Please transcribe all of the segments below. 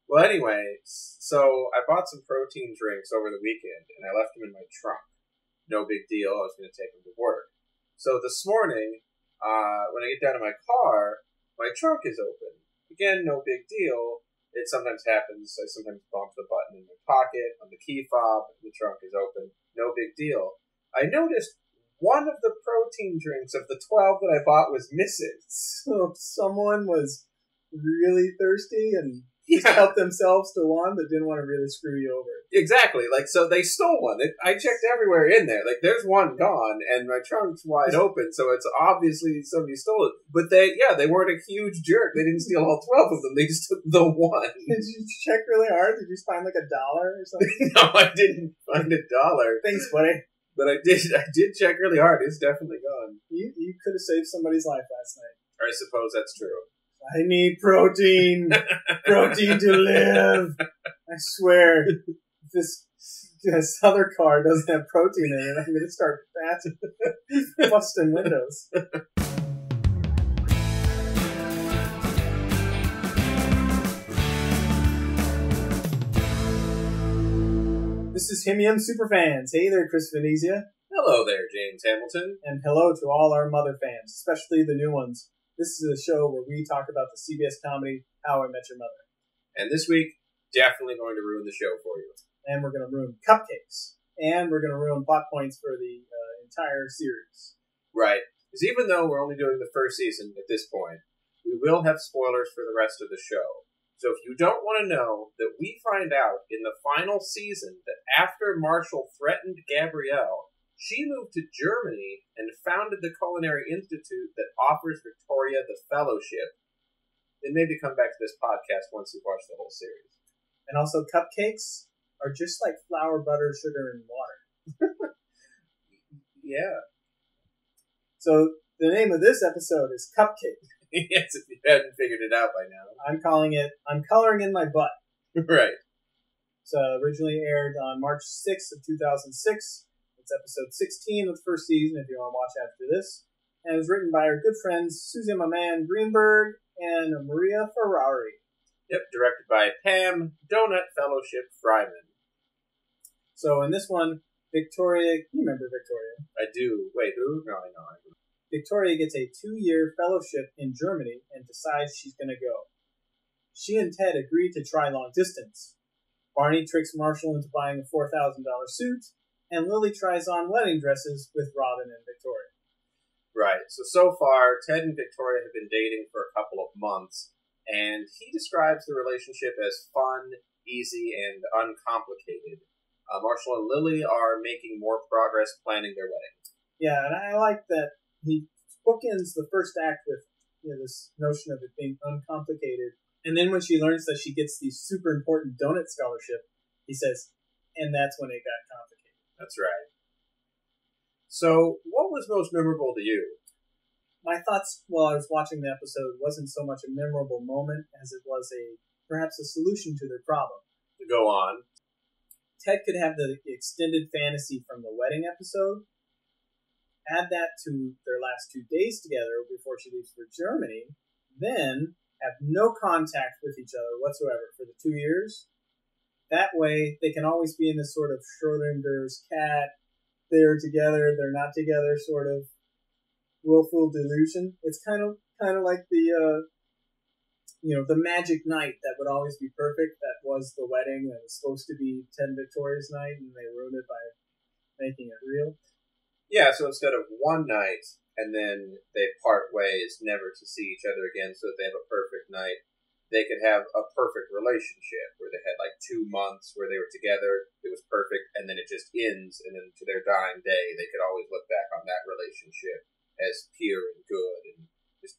Well, anyway, so I bought some protein drinks over the weekend, and I left them in my trunk. No big deal. I was going to take them to work. So this morning, when I get down to my car, my trunk is open. Again, no big deal. It sometimes happens. I sometimes bump the button in my pocket on the key fob. The trunk is open. No big deal. I noticed one of the protein drinks of the 12 that I bought was missing. So someone was really thirsty and just helped themselves to one, but didn't want to really screw you over. Exactly. So they stole one. I checked everywhere in there. There's one gone, and my trunk's wide open, so it's obviously somebody stole it. But they weren't a huge jerk. They didn't steal all 12 of them. They just took the one. Did you check really hard? Did you just find $1 or something? No, I didn't find $1. Thanks, buddy. But I did check really hard. It's definitely gone. You could have saved somebody's life last night. I suppose that's true. I need protein. Protein to live. I swear, if this other car doesn't have protein in it, I'm going to start busting windows. This is Himium Superfans. Hey there, Chris Venezia. Hello there, James Hamilton. And hello to all our Mother fans, especially the new ones. This is a show where we talk about the CBS comedy How I Met Your Mother. And this week, definitely going to ruin the show for you. And we're going to ruin Cupcakes. And we're going to ruin plot points for the entire series. Right. Because even though we're only doing the first season at this point, we will have spoilers for the rest of the show. So if you don't want to know that we find out in the final season that after Marshall threatened Gabrielle, she moved to Germany and founded the Culinary Institute that offers Victoria the fellowship, then maybe come back to this podcast once you've watched the whole series. And also, cupcakes are just like flour, butter, sugar, and water. Yeah. So the name of this episode is Cupcake. Yes, if you hadn't figured it out by now. I'm calling it I'm Coloring in My Butt. Right. It's originally aired on March 6th of 2006. It's episode 16 of the first season, if you want to watch after this. And it was written by our good friends Susie Maman Greenberg and Maria Ferrari. Yep, directed by Pam Donut Fellowship Fryman. So in this one, Victoria, you remember Victoria? I do. Wait, who? No, I know. Victoria gets a 2-year fellowship in Germany and decides she's going to go. She and Ted agree to try long distance. Barney tricks Marshall into buying a $4,000 suit, and Lily tries on wedding dresses with Robin and Victoria. Right. So far, Ted and Victoria have been dating for a couple of months, and he describes the relationship as fun, easy, and uncomplicated. Marshall and Lily are making more progress planning their wedding. Yeah, and I like that he bookends the first act with this notion of it being uncomplicated. And then when she learns that she gets the super important donut scholarship, he says, and that's when it got complicated. That's right. So, what was most memorable to you? My thoughts while I was watching the episode wasn't so much a memorable moment as it was perhaps a solution to their problem. Go on. Ted could have the extended fantasy from the wedding episode, add that to their last 2 days together before she leaves for Germany, then have no contact with each other whatsoever for the 2 years. That way, they can always be in this sort of Schrodinger's cat, they're together, they're not together sort of willful delusion. It's kind of like the magic night that would always be perfect. That was the wedding that was supposed to be Ted and Victoria's night, and they ruined it by making it real. Yeah, so instead of one night, and then they part ways never to see each other again so that they have a perfect night, they could have a perfect relationship where they had 2 months where they were together, it was perfect, and then it just ends, and then to their dying day, they could always look back on that relationship as pure and good,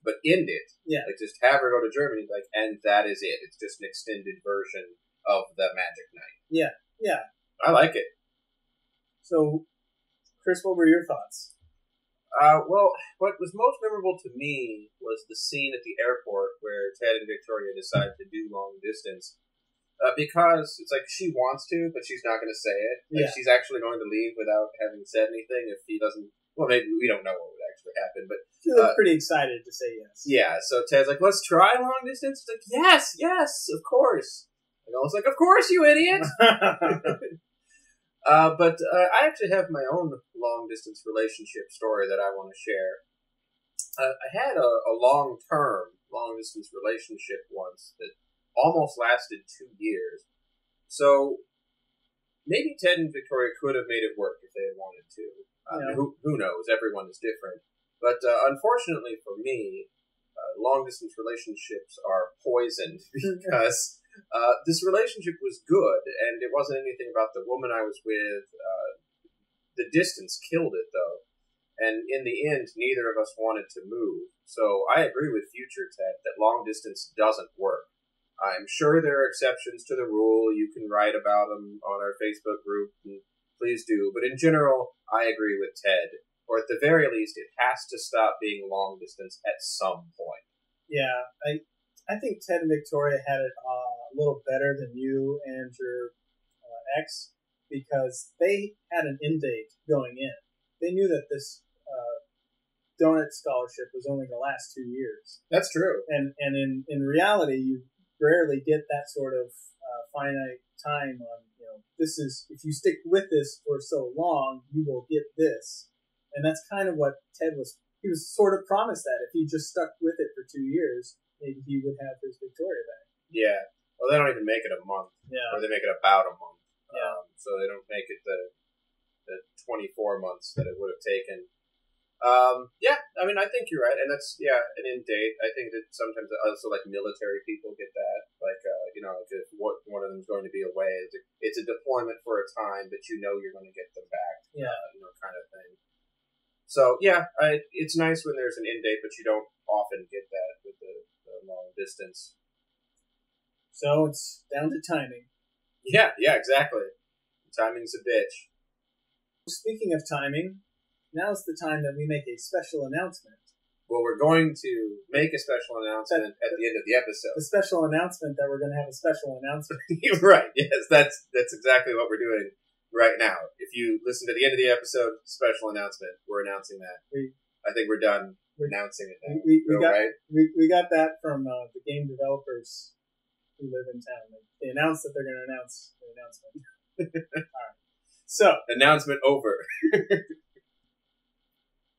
but end it. Yeah. Just have her go to Germany, and that is it. It's just an extended version of the Magic Night. Yeah, yeah. I like it. So, Chris, what were your thoughts? Well, what was most memorable to me was the scene at the airport where Ted and Victoria decide to do long distance. Because it's she wants to, but she's not going to say it. She's actually going to leave without having said anything if he doesn't. Well, maybe we don't know what would actually happen, but she looked pretty excited to say yes. Yeah, so Ted's let's try long distance. It's yes, of course. And I was like, of course, you idiot! But I actually have my own long-distance relationship story that I want to share. I had a long-term, long-distance relationship once that almost lasted 2 years. So maybe Ted and Victoria could have made it work if they had wanted to. Who knows? Everyone is different. But unfortunately for me, long-distance relationships are poisoned because this relationship was good, and it wasn't anything about the woman I was with. The distance killed it, though. And in the end, neither of us wanted to move. So I agree with future Ted that long distance doesn't work. I'm sure there are exceptions to the rule. You can write about them on our Facebook group, and please do. But in general, I agree with Ted. Or at the very least, it has to stop being long distance at some point. Yeah, I think Ted and Victoria had it a little better than you and your ex, because they had an end date going in. They knew that this donut scholarship was only going to last 2 years. That's true. And in reality, you rarely get that sort of finite time on, this is, if you stick with this for so long, you will get this. And that's kind of what Ted he was sort of promised that if he just stuck with it for 2 years, maybe he would have his Victoria back. Yeah. Well, they don't even make it a month. Yeah. Or they make it about a month. Yeah. So they don't make it the 24 months that it would have taken. Yeah, I mean, I think you're right. And that's, an end date. I think that sometimes also, like, military people get that. Like, if one of them's going to be away, it's a deployment for a time, but you're going to get them back. Yeah. Kind of thing. So, it's nice when there's an end date, but you don't often get that with the long distance. So it's down to timing. Yeah, exactly. Timing's a bitch. Speaking of timing, now's the time that we make a special announcement. Well, we're going to make a special announcement at the end of the episode. The special announcement that we're going to have a special announcement. Right, yes, that's exactly what we're doing right now. If you listen to the end of the episode, special announcement, we're announcing that. I think we're done announcing it now. We got that from the game developers who live in town. They announced that they're going to announce the announcement. All right. So, announcement over.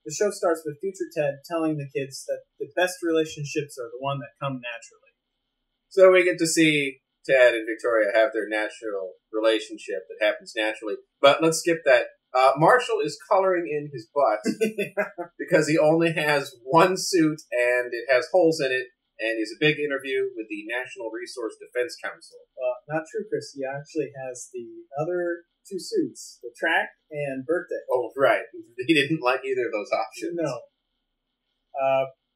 The show starts with future Ted telling the kids that the best relationships are the one that come naturally. So we get to see Ted and Victoria have their natural relationship that happens naturally. But let's skip that. Marshall is coloring in his butt because he only has one suit and it has holes in it, and he's a big interview with the National Resource Defense Council. Not true, Chris. He actually has the other 2 suits, the track and birthday. Oh, right. He didn't like either of those options. No.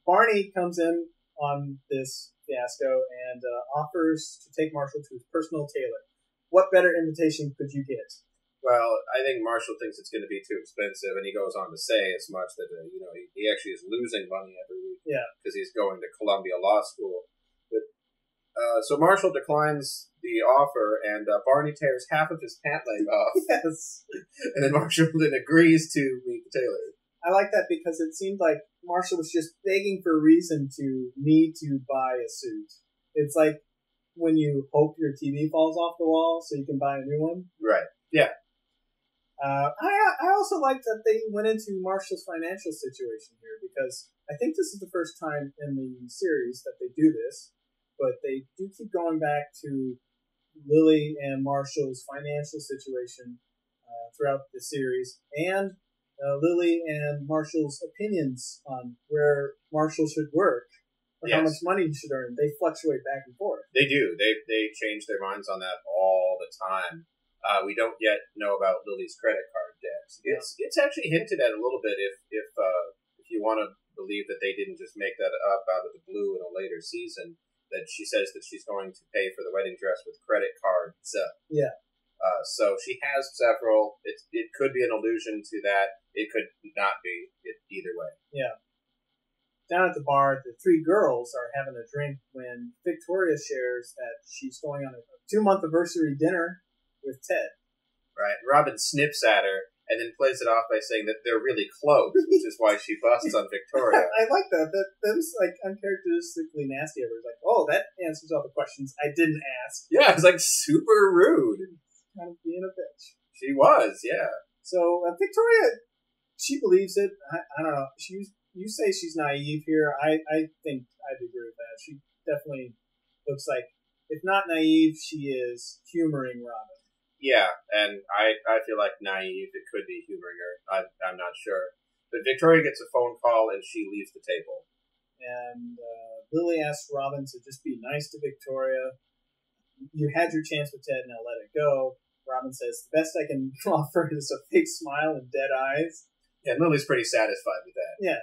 Barney comes in on this fiasco and offers to take Marshall to his personal tailor. What better invitation could you get? Well, I think Marshall thinks it's going to be too expensive, and he goes on to say as much that he actually is losing money every week. Yeah, because he's going to Columbia Law School. But so Marshall declines the offer, and Barney tears half of his pant leg off. Yes, and then Marshall then agrees to meet the tailor. I like that because it seemed like Marshall was just begging for a reason to need to buy a suit. It's like when you hope your TV falls off the wall so you can buy a new one. Right. Yeah. I also like that they went into Marshall's financial situation here because I think this is the first time in the series that they do this, but they do keep going back to Lily and Marshall's financial situation throughout the series, and Lily and Marshall's opinions on where Marshall should work or how much money he should earn. They fluctuate back and forth. They do. They change their minds on that all the time. We don't yet know about Lily's credit card debt. It's actually hinted at a little bit if you want to believe that they didn't just make that up out of the blue in a later season, that she says that she's going to pay for the wedding dress with credit cards. So she has several. It could be an allusion to that. It could not be. Either way. Yeah. Down at the bar, the 3 girls are having a drink when Victoria shares that she's going on a 2-month anniversary dinner with Ted. Right. Robin snips at her and then plays it off by saying that they're really close, which is why she busts on Victoria. I like that. That was like uncharacteristically nasty of her. Like, oh, that answers all the questions I didn't ask. Yeah, it's like super rude. Kind of being a bitch. She was, yeah. So Victoria, she believes it. I don't know. You say she's naive here. I think I'd agree with that. She definitely looks like, if not naive, she is humoring Robin. Yeah, and I feel like naive, it could be humoring her. I'm not sure. But Victoria gets a phone call and she leaves the table. And Lily asks Robin to just be nice to Victoria. You had your chance with Ted, now let it go. Robin says, the best I can offer is a fake smile and dead eyes. Yeah, and Lily's pretty satisfied with that. Yeah.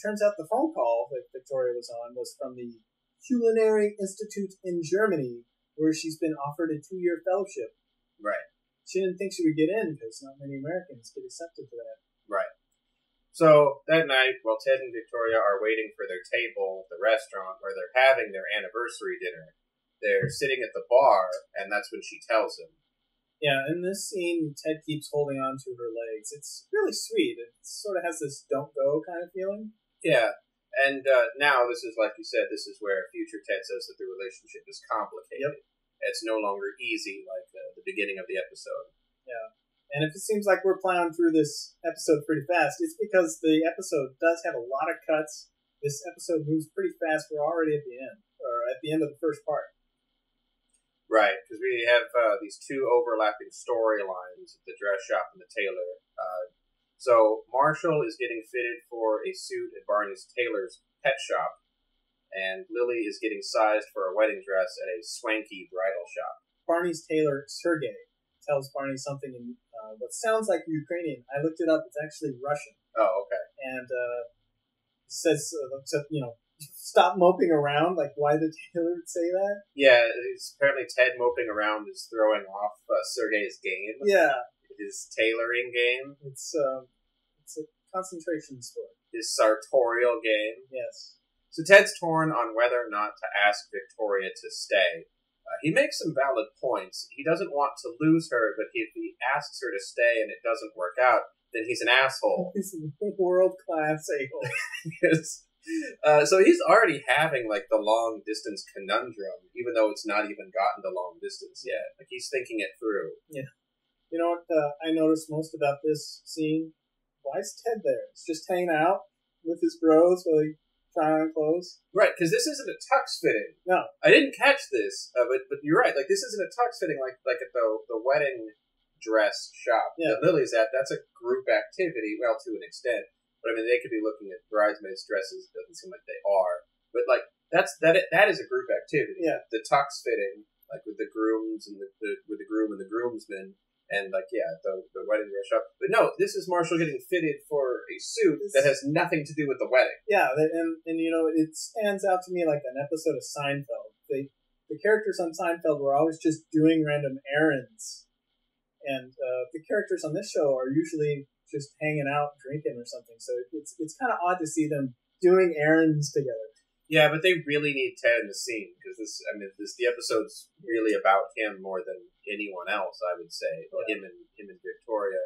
Turns out the phone call that Victoria was on was from the Culinary Institute in Germany, where she's been offered a 2-year fellowship. Right. She didn't think she would get in because not many Americans get accepted to that. Right. So that night, while Ted and Victoria are waiting for their table at the restaurant where they're having their anniversary dinner, they're sitting at the bar, and that's when she tells him. Yeah, in this scene, Ted keeps holding on to her legs. It's really sweet. It sort of has this don't go kind of feeling. Yeah, and now this is, like you said, this is where future Ted says that the relationship is complicated. Yep. It's no longer easy like the beginning of the episode. Yeah, and if it seems like we're plowing through this episode pretty fast, it's because the episode does have a lot of cuts. This episode moves pretty fast. We're already at the end, or at the end of the first part. Right, because we have these two overlapping storylines at the dress shop and the tailor. So Marshall is getting fitted for a suit at Barney's tailor's pet shop, and Lily is getting sized for a wedding dress at a swanky bridal shop. Barney's tailor, Sergei, tells Barney something in what sounds like Ukrainian. I looked it up. It's actually Russian. Oh, okay. And says, stop moping around. Like, why did Taylor say that? Yeah, apparently Ted moping around is throwing off Sergei's game. Yeah. His tailoring game. It's a concentration sport. His sartorial game. Yes. So Ted's torn on whether or not to ask Victoria to stay. He makes some valid points. He doesn't want to lose her, but if he asks her to stay and it doesn't work out, then he's an asshole. He's a world-class a-hole. Yes. So he's already having like the long distance conundrum, even though it's not even gotten to long distance yet. Like he's thinking it through. Yeah. You know what I noticed most about this scene? Why is Ted there? He's just hanging out with his bros while he trying on clothes. Right, because this isn't a tux fitting. No, I didn't catch this, but you're right. Like this isn't a tux fitting like at the wedding dress shop that Lily's at. That's a group activity, well, to an extent. But I mean, they could be looking at bridesmaids' dresses. It doesn't seem like they are. But like that is a group activity. Yeah. The tux fitting, like with the grooms and with the groom and the groomsmen, and like the wedding dress shop. But no, this is Marshall getting fitted for a suit that has nothing to do with the wedding. Yeah, and you know, it stands out to me like an episode of Seinfeld. The characters on Seinfeld were always just doing random errands, and the characters on this show are usually just hanging out, drinking or something. So it's kind of odd to see them doing errands together. Yeah, but they really need Ted in the scene because the episode's really about him more than anyone else, I would say. Well, him and Victoria.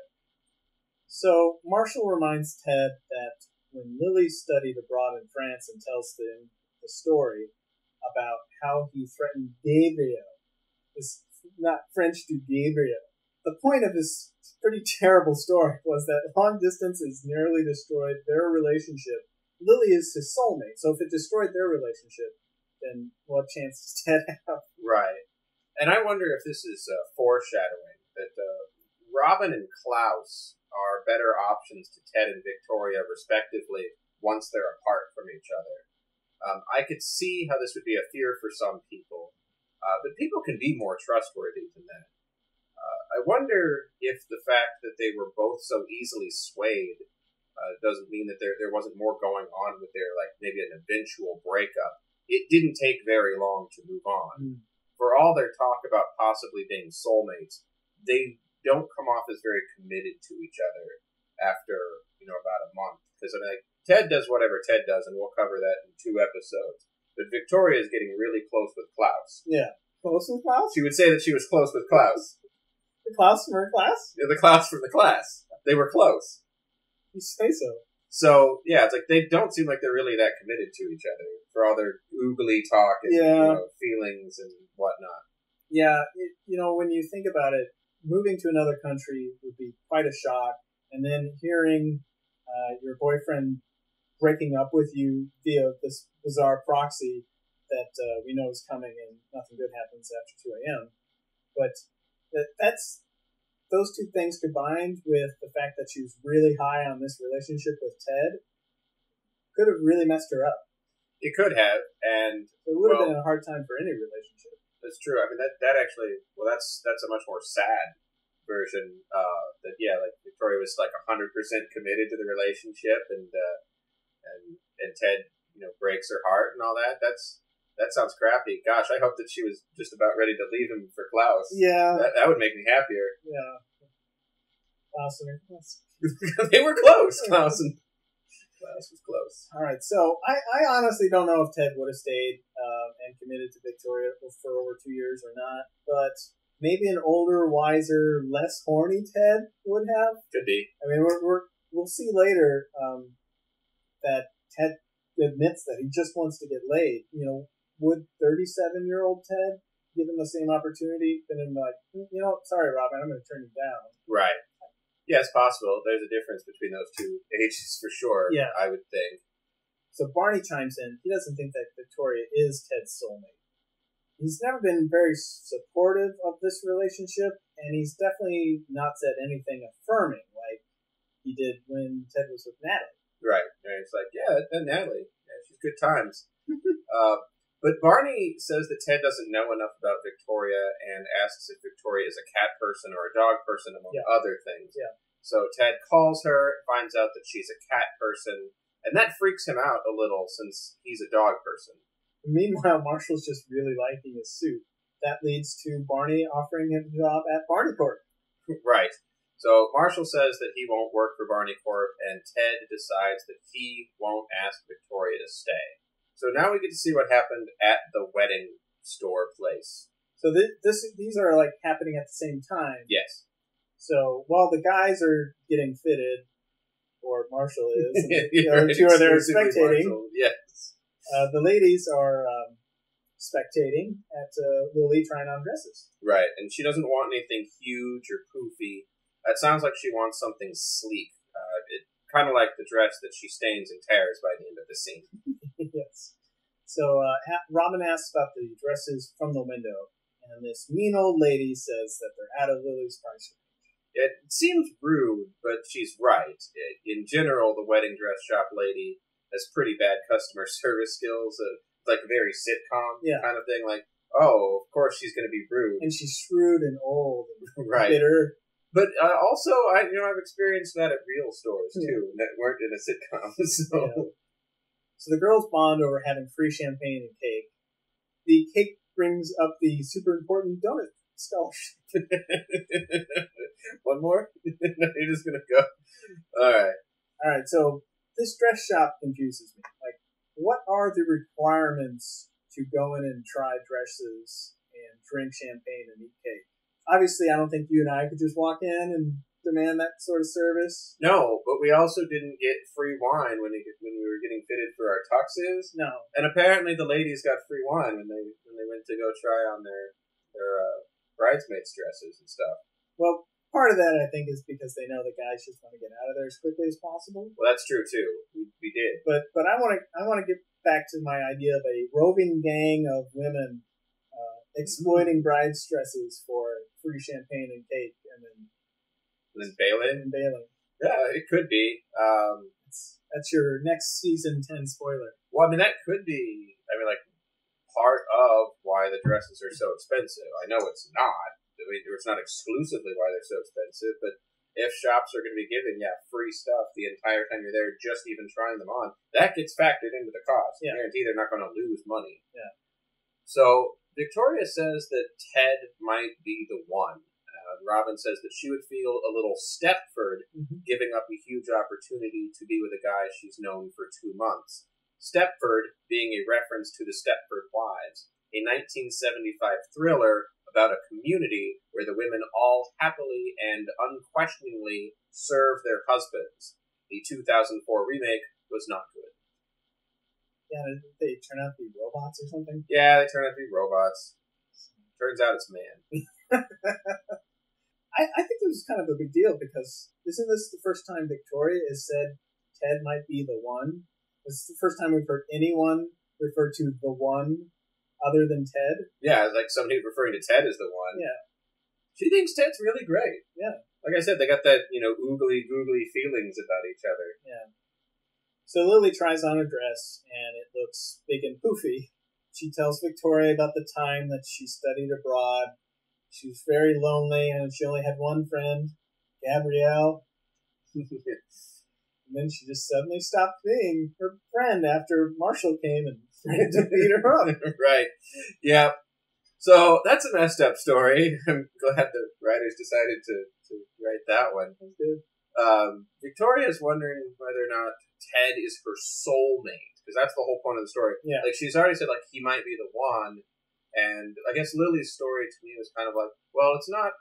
So Marshall reminds Ted that when Lily studied abroad in France and tells them the story about how he threatened Gabriel, it's not French to Gabriel. The point of this pretty terrible story was that long distance has nearly destroyed their relationship. Lily is his soulmate, so if it destroyed their relationship, then what chance does Ted have? Right. And I wonder if this is foreshadowing that Robin and Klaus are better options to Ted and Victoria, respectively, once they're apart from each other. I could see how this would be a fear for some people, but people can be more trustworthy than that. I wonder if the fact that they were both so easily swayed doesn't mean that there wasn't more going on with their, like, maybe an eventual breakup. It didn't take very long to move on. For all their talk about possibly being soulmates, they don't come off as very committed to each other after, about a month. Because, Ted does whatever Ted does, and we'll cover that in 2 episodes. But Victoria is getting really close with Klaus. Yeah. Close with Klaus? She would say that she was close with Klaus. The Klaus from her class? Yeah, the Klaus from the class. They were close. You say so. So, yeah, it's like they don't seem like they're really that committed to each other for all their oogly talk and feelings and whatnot. Yeah, when you think about it, moving to another country would be quite a shock. And then hearing your boyfriend breaking up with you via this bizarre proxy that we know is coming and nothing good happens after 2 a.m. But that's those two things combined with the fact that she was really high on this relationship with Ted could have really messed her up. It could have, and it would have been a hard time for any relationship. That's true. I mean, that actually, that's a much more sad version. Like Victoria was like 100% committed to the relationship, and Ted, breaks her heart and all that. That sounds crappy. Gosh, I hope that she was just about ready to leave him for Klaus. Yeah. That would make me happier. Yeah. Klaus and they were close. Klaus was close. All right, so I honestly don't know if Ted would have stayed and committed to Victoria for over 2 years or not, but maybe an older, wiser, less horny Ted would have. Could be. I mean, we'll see later that Ted admits that he just wants to get laid. Would 37-year-old Ted, given the same opportunity, been like, sorry, Robin, I'm going to turn you down? Right. Yeah, it's possible. There's a difference between those two ages for sure, yeah. I would think. So Barney chimes in. He doesn't think that Victoria is Ted's soulmate. He's never been very supportive of this relationship, and he's definitely not said anything affirming like he did when Ted was with Natalie. Right. And it's like, yeah, and Natalie. Yeah, she's good times. But Barney says that Ted doesn't know enough about Victoria and asks if Victoria is a cat person or a dog person, among other things. Yeah. So Ted calls her, finds out that she's a cat person, and that freaks him out a little since he's a dog person. Meanwhile, Marshall's just really liking his suit. That leads to Barney offering him a job at Barney Corp. Right. So Marshall says that he won't work for Barney Corp, and Ted decides that he won't ask Victoria to stay. So now we get to see what happened at the wedding store place. So these are like happening at the same time. Yes. So while the guys are getting fitted, or Marshall is, and right, two are there spectating. Marshall. Yes. The ladies are spectating at Lily trying on dresses. Right, and she doesn't want anything huge or poofy. It sounds like she wants something sleek. Kind of like the dress that she stains and tears by the end of the scene. Yes. So Robin asks about the dresses from the window, and this mean old lady says that they're out of Lily's price range. It seems rude, but she's right. In general, the wedding dress shop lady has pretty bad customer service skills. Like very sitcom kind of thing. Like, oh, of course she's going to be rude. And she's shrewd and old and right. bitter. But also, I've experienced that at real stores, too, that weren't in a sitcom. So the girls bond over having free champagne and cake. The cake brings up the super important donut scholarship. One more? You're just going to go? All right, so this dress shop confuses me. Like, what are the requirements to go in and try dresses and drink champagne and eat cake? Obviously, I don't think you and I could just walk in and demand that sort of service. No, but we also didn't get free wine when we were getting fitted for our tuxes. No. And apparently the ladies got free wine when they went to go try on their bridesmaids' dresses and stuff. Well, part of that, I think, is because they know the guys just want to get out of there as quickly as possible. Well, that's true, too. We did. But I want to get back to my idea of a roving gang of women exploiting brides' dresses for free champagne and cake, and then bailing. Yeah, it could be. That's your next season 10 spoiler. Well, I mean, that could be. Part of why the dresses are so expensive. I know it's not. It's not exclusively why they're so expensive, but if shops are going to be giving free stuff the entire time you're there, just even trying them on, that gets factored into the cost. I guarantee they're not going to lose money. Yeah. So Victoria says that Ted might be the one. Robin says that she would feel a little Stepford giving up a huge opportunity to be with a guy she's known for 2 months. Stepford being a reference to the Stepford Wives, a 1975 thriller about a community where where the women all happily and unquestioningly serve their husbands. The 2004 remake was not good. Yeah, did they turn out to be robots or something? Yeah, they turn out to be robots. Turns out it's man. I think this is kind of a big deal because isn't this the first time Victoria has said Ted might be the one? This is the first time we've heard anyone refer to the one other than Ted. Yeah, like somebody referring to Ted as the one. Yeah. She thinks Ted's really great. Yeah. Like I said, they got that, oogly googly feelings about each other. Yeah. So Lily tries on a dress, and it looks big and poofy. She tells Victoria about the time that she studied abroad. She was very lonely, and she only had one friend, Gabrielle. And then she just suddenly stopped being her friend after Marshall came and tried to beat her up. Right. Yeah. So that's a messed up story. I'm glad the writers decided to write that one. That's good. Victoria's wondering whether or not Ted is her soulmate, because that's the whole point of the story. Yeah. Like, she's already said, like, he might be the one, and I guess Lily's story to me was kind of like, well, it's not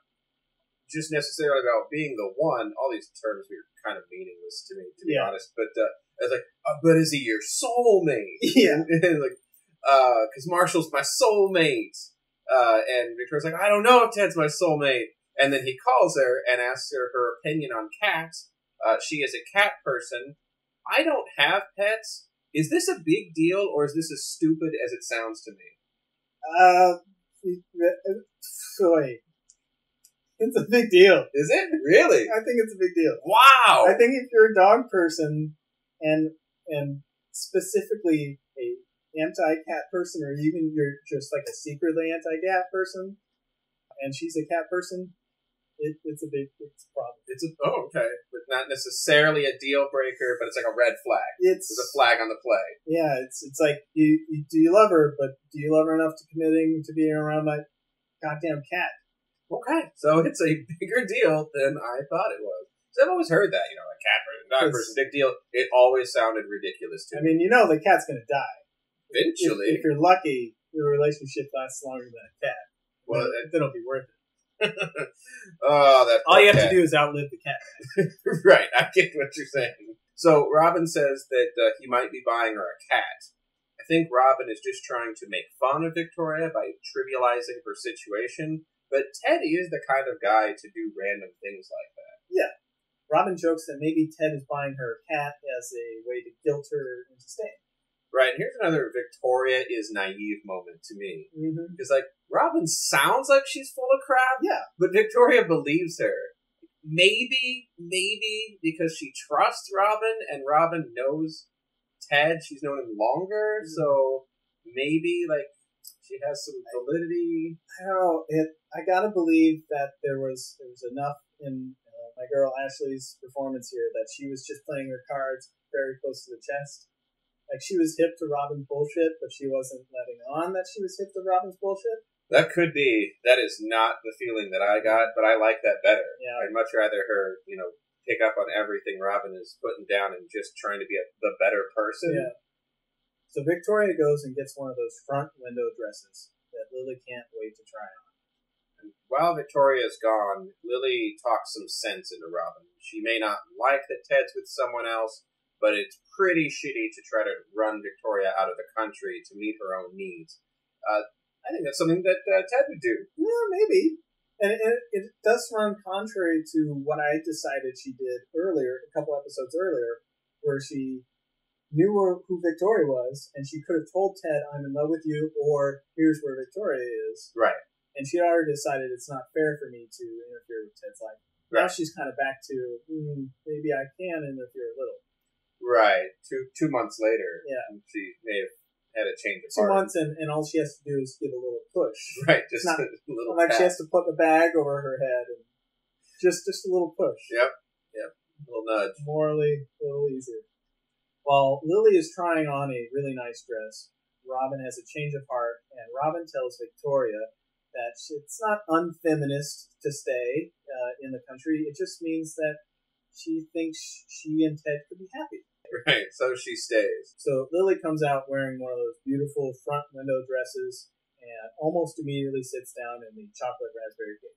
just necessarily about being the one. All these terms were kind of meaningless to me, to be honest. But I was like, but is he your soulmate? Yeah. Like, because Marshall's my soulmate. And Victoria's like, I don't know if Ted's my soulmate. And then he calls her and asks her opinion on cats. She is a cat person. I don't have pets. Is this a big deal, or is this as stupid as it sounds to me? Wait. It's a big deal. Is it? Really? I think it's a big deal. Wow! I think if you're a dog person and specifically a anti-cat person, or even you're just like a secretly anti-cat person, and she's a cat person, it's a problem. Okay. But not necessarily a deal breaker, but it's like a red flag. There's a flag on the play. Yeah, it's like, do you love her, but do you love her enough to committing to being around that goddamn cat? Okay. So it's a bigger deal than I thought it was. So I've always heard that, a cat person, dog person, big deal. It always sounded ridiculous to me. I mean, the cat's going to die. Eventually. If you're lucky, the relationship lasts longer than a cat. Well, then it'll be worth it. Oh, that all you have cat. to do is outlive the cat. Right, I get what you're saying. So Robin says that he might be buying her a cat. I think Robin is just trying to make fun of Victoria by trivializing her situation, but Teddy is the kind of guy to do random things like that. Yeah. Robin jokes that maybe Ted is buying her a cat as a way to guilt her into staying. Right, and here's another Victoria is naive moment to me. Mm-hmm. Because, Robin sounds like she's full of crap, yeah, but Victoria believes her. Maybe because she trusts Robin, and Robin knows Ted. She's known him longer, so maybe, she has some validity. I don't know. I gotta believe that there was enough in my girl Ashley's performance here that she was just playing her cards very close to the chest. Like, she was hip to Robin's bullshit, but she wasn't letting on that she was hip to Robin's bullshit. That could be. That is not the feeling that I got, but I like that better. Yeah. I'd much rather her, pick up on everything Robin is putting down and just trying to be the better person. Yeah. So Victoria goes and gets one of those front window dresses that Lily can't wait to try on. And while Victoria's gone, Lily talks some sense into Robin. She may not like that Ted's with someone else, but it's pretty shitty to try to run Victoria out of the country to meet her own needs. I think that's something that Ted would do. Yeah, maybe. And it does run contrary to what I decided she did earlier, a couple episodes earlier, where she knew who Victoria was, and she could have told Ted, I'm in love with you, or here's where Victoria is. Right. And she already decided it's not fair for me to interfere with Ted's life. Now she's kind of back to, maybe I can interfere a little. Right. 2 months later, yeah, she may have had a change of 2 heart. months, and all she has to do is give a little push. Right, just not, a little like tap. she has to put a bag over her head, and just a little push. Yep, a little nudge. Morally, a little easier. While Lily is trying on a really nice dress, Robin has a change of heart, and Robin tells Victoria that it's not unfeminist to stay in the country. It just means that she thinks she and Ted could be happy. Right, so she stays. So Lily comes out wearing one of those beautiful front window dresses and almost immediately sits down in the chocolate raspberry cake.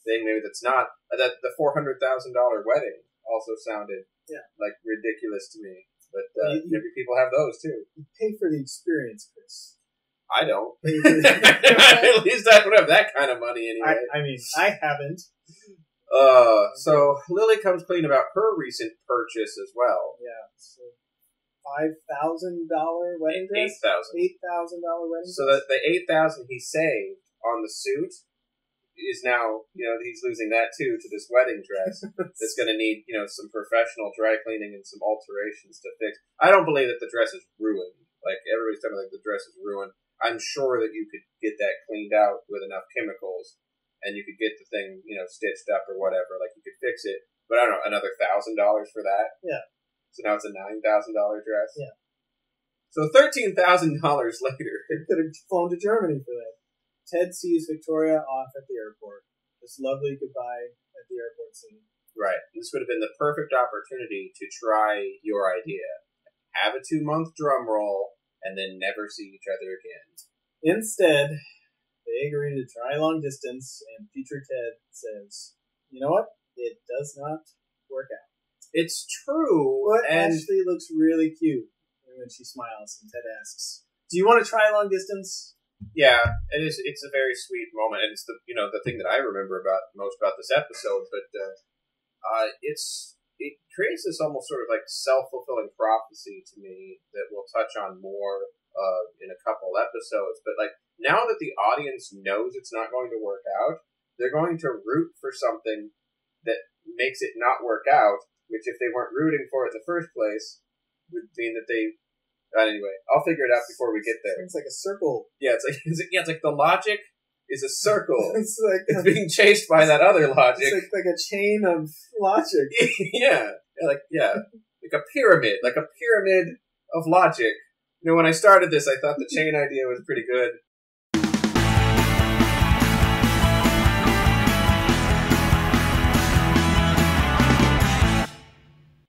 thing. Maybe that's not. That the $400,000 wedding also sounded like ridiculous to me. But maybe people have those too. You pay for the experience, Chris. I don't. At least I don't have that kind of money anyway. I mean, I haven't. So Lily comes clean about her recent purchase as well. Yeah. So $5,000 wedding dress? $8,000 wedding dress? So the $8,000 he saved on the suit is now, he's losing that too to this wedding dress that's going to need, some professional dry cleaning and some alterations to fix. I don't believe that the dress is ruined. Like, everybody's telling me like the dress is ruined. I'm sure that you could get that cleaned out with enough chemicals and you could get the thing, stitched up or whatever. Like, you could fix it. But I don't know, another $1,000 for that? Yeah. So now it's a $9,000 dress? Yeah. So $13,000 later. They could have flown to Germany for that. Ted sees Victoria off at the airport. This lovely goodbye at the airport scene. Right. This would have been the perfect opportunity to try your idea. Have a 2-month drum roll and then never see each other again. Instead, they agree to try long distance, and future Ted says, "You know what? It does not work out." It's true. But Ashley looks really cute when she smiles, and Ted asks, "Do you want to try long distance?" Yeah, it is. It's a very sweet moment, and it's the the thing that I remember most about this episode. But it creates this almost sort of like self-fulfilling prophecy to me that we'll touch on more in a couple episodes. But like now that the audience knows it's not going to work out, they're going to root for something that makes it not work out. Which, if they weren't rooting for it in the first place, would mean that they. Anyway, I'll figure it out before we get there. It's like a circle. Yeah, it's like the logic is a circle. It's like it's being chased by that other logic. It's like a chain of logic. Yeah, like a pyramid, of logic. When I started this, I thought the chain idea was pretty good.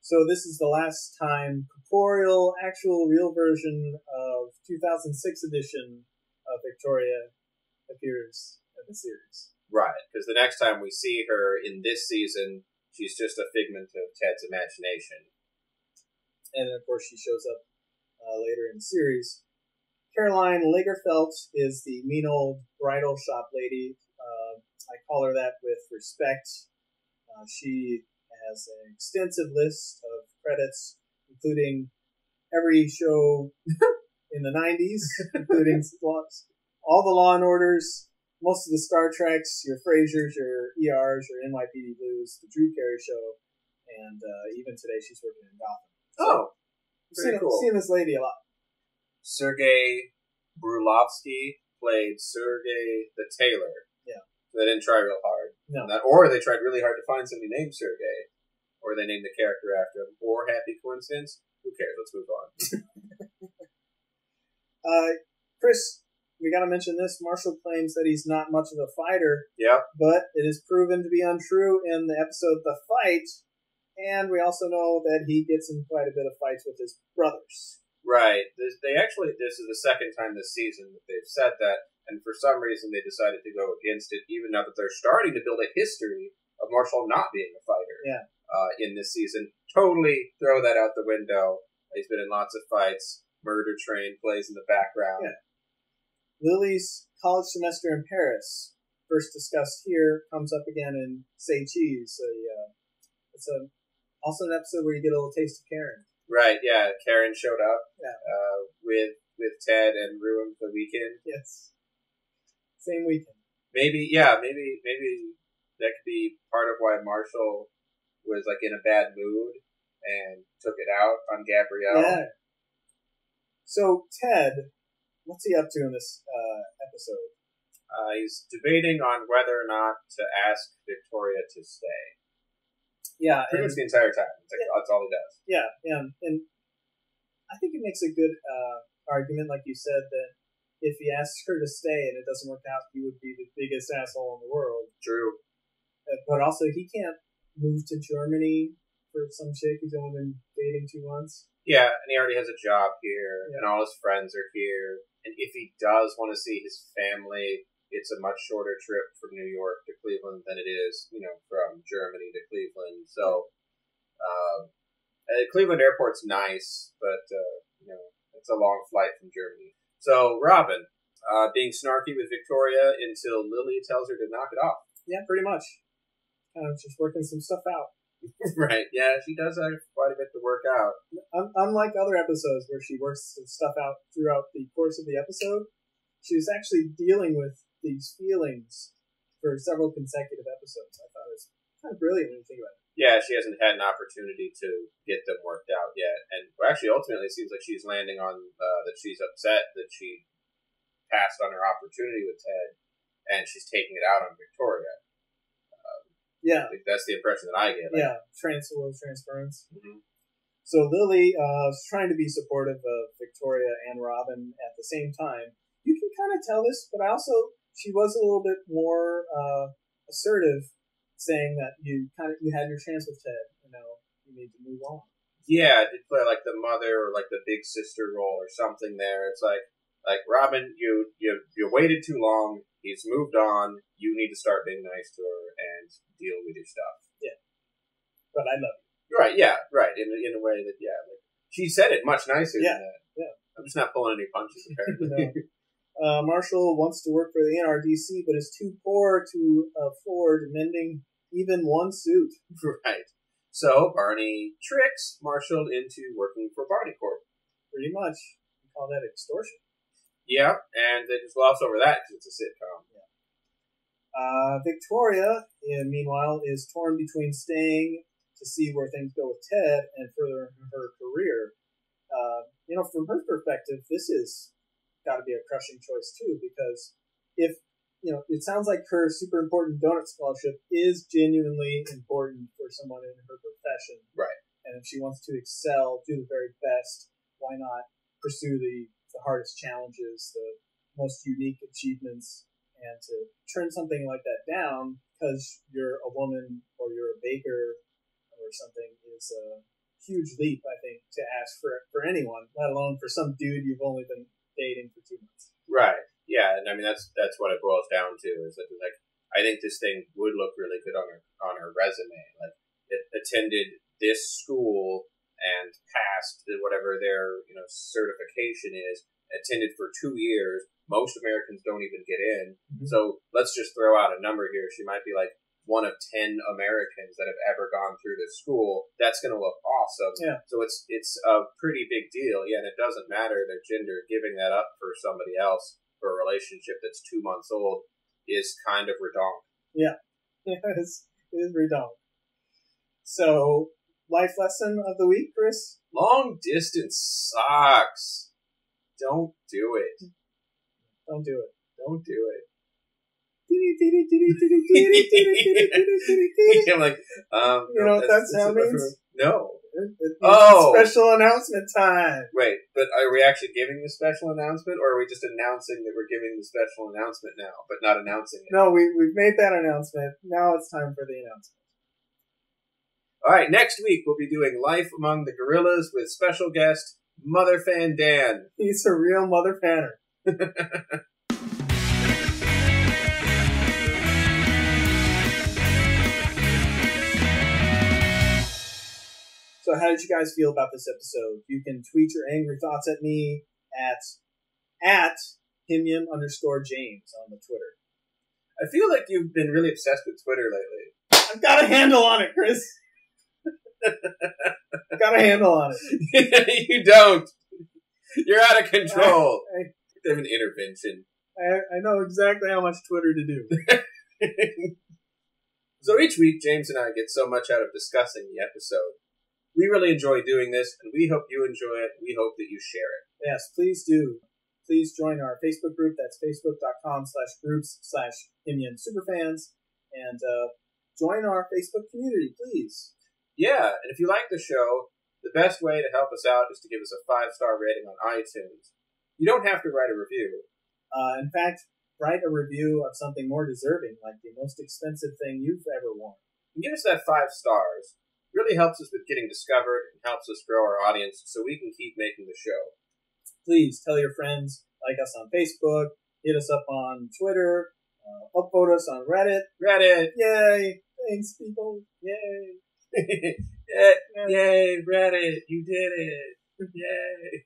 So this is the last time corporeal, actual, real version of 2006 edition of Victoria appears in the series. Right, because the next time we see her in this season, she's just a figment of Ted's imagination. And of course she shows up later in the series. Caroline Lagerfeld is the mean old bridal shop lady. I call her that with respect. She has an extensive list of credits, including every show in the 90s, including all the Law and Orders, most of the Star Treks, your Frasers, your ERs, your NYPD Blues, the Drew Carey Show, and even today she's working in Gotham. So, cool. Seen this lady a lot. Sergei Brulovsky played Sergei the tailor. Yeah. They didn't try real hard. No. Or they tried really hard to find somebody named Sergei. Or they named the character after him. Or happy coincidence. Who cares? Let's move on. Chris, we got to mention this. Marshall claims that he's not much of a fighter. Yep. But it is proven to be untrue in the episode The Fight. And we also know that he gets in quite a bit of fights with his brothers. Right. This is the second time this season that they've said that. And for some reason they decided to go against it, even now that they're starting to build a history of Marshall not being a fighter. Yeah. In this season. Totally throw that out the window. He's been in lots of fights. Murder Train plays in the background. Yeah. Lily's college semester in Paris, first discussed here, comes up again in Say Cheese. It's also an episode where you get a little taste of Karen. Right, yeah. Karen showed up Yeah. with Ted and ruined the weekend. Yes. Same weekend. Maybe that could be part of why Marshall was like in a bad mood and took it out on Gabrielle. Yeah. So Ted, what's he up to in this episode? He's debating on whether or not to ask Victoria to stay. Yeah, pretty much the entire time. That's all he does. Yeah, and I think it makes a good argument, like you said, that if he asks her to stay and it doesn't work out, he would be the biggest asshole in the world. True. But also, he can't move to Germany for some chick he's only been dating 2 months. Yeah, and he already has a job here, and all his friends are here. And if he does want to see his family, it's a much shorter trip from New York to Cleveland than it is, from Germany to Cleveland. So, Cleveland Airport's nice, but, it's a long flight from Germany. So, Robin, being snarky with Victoria until Lily tells her to knock it off. Yeah, pretty much. Kind of just working some stuff out. Right, yeah, she does have quite a bit to work out. Unlike other episodes where she works some stuff out throughout the course of the episode, she was actually dealing with these feelings for several consecutive episodes. I thought it was kind of brilliant when you think about it. Yeah, she hasn't had an opportunity to get them worked out yet. And actually, ultimately, it seems like she's landing on that she's upset that she passed on her opportunity with Ted, and she's taking it out on Victoria. Yeah. I think that's the impression that I get. Yeah, transference. Mm-hmm. So Lily is trying to be supportive of Victoria and Robin at the same time. You can kind of tell this, but she was a little bit more assertive, saying that you had your chance with Ted. You need to move on. Yeah, it did play like the mother or like the big sister role or something there. It's like Robin, you waited too long. He's moved on. You need to start being nice to her and deal with your stuff. Yeah, but I love you. Right? Yeah, right. In a way that she said it much nicer than that. Yeah, I'm just not pulling any punches apparently. Marshall wants to work for the NRDC, but is too poor to afford mending even one suit. Right. So Barney tricks Marshall into working for Barney Corp. Pretty much. We call that extortion. Yeah, and they just gloss over that because it's a sitcom. Yeah. Victoria, meanwhile, is torn between staying to see where things go with Ted and further her career. From her perspective, this is got to be a crushing choice too, because if it sounds like her super important donut scholarship is genuinely important for someone in her profession, right? And if she wants to excel, do the very best, why not pursue the hardest challenges, the most unique achievements, and to turn something like that down because you're a woman or you're a baker or something is a huge leap, I think, to ask for anyone, let alone for some dude you've only been dating for 2 months. Right. Yeah, and I mean that's what it boils down to is that I think this thing would look really good on her resume. Like it attended this school and passed whatever their certification is. Attended for 2 years. Most Americans don't even get in. Mm-hmm. So let's just throw out a number here. She might be like one of 10 Americans that have ever gone through this school. That's going to look awesome. Yeah. So it's a pretty big deal. Yeah, and it doesn't matter their gender. Giving that up for somebody else for a relationship that's 2 months old is kind of redonk. Yeah, it is redonk. So, life lesson of the week, Chris? Long distance sucks. Don't do it. Don't do it. Don't do it. I'm like, you know what that sound means? No. It's special announcement time. Wait, but are we actually giving the special announcement, or are we just announcing that we're giving the special announcement now, but not announcing it? No, we've made that announcement. Now it's time for the announcement. All right, next week we'll be doing Life Among the Gorillas with special guest Mother Fan Dan. He's a real mother fanner. So how did you guys feel about this episode? You can tweet your angry thoughts at me at Himian_James on the Twitter. I feel like you've been really obsessed with Twitter lately. I've got a handle on it, Chris. I've got a handle on it. You don't. You're out of control. I have an intervention. I know exactly how much Twitter to do. So each week, James and I get so much out of discussing the episode. We really enjoy doing this, and we hope you enjoy it. We hope that you share it. Yes, please do. Please join our Facebook group. That's facebook.com/groups/HimianSuperfans. And join our Facebook community, please. Yeah, and if you like the show, the best way to help us out is to give us a 5-star rating on iTunes. You don't have to write a review. In fact, write a review of something more deserving, like the most expensive thing you've ever worn. And give us that 5 stars. It really helps us with getting discovered and helps us grow our audience so we can keep making the show. Please tell your friends, like us on Facebook, hit us up on Twitter, Upvote us on Reddit. Reddit. Yay! Thanks, people. Yay! Yay, Reddit. You did it. Yay.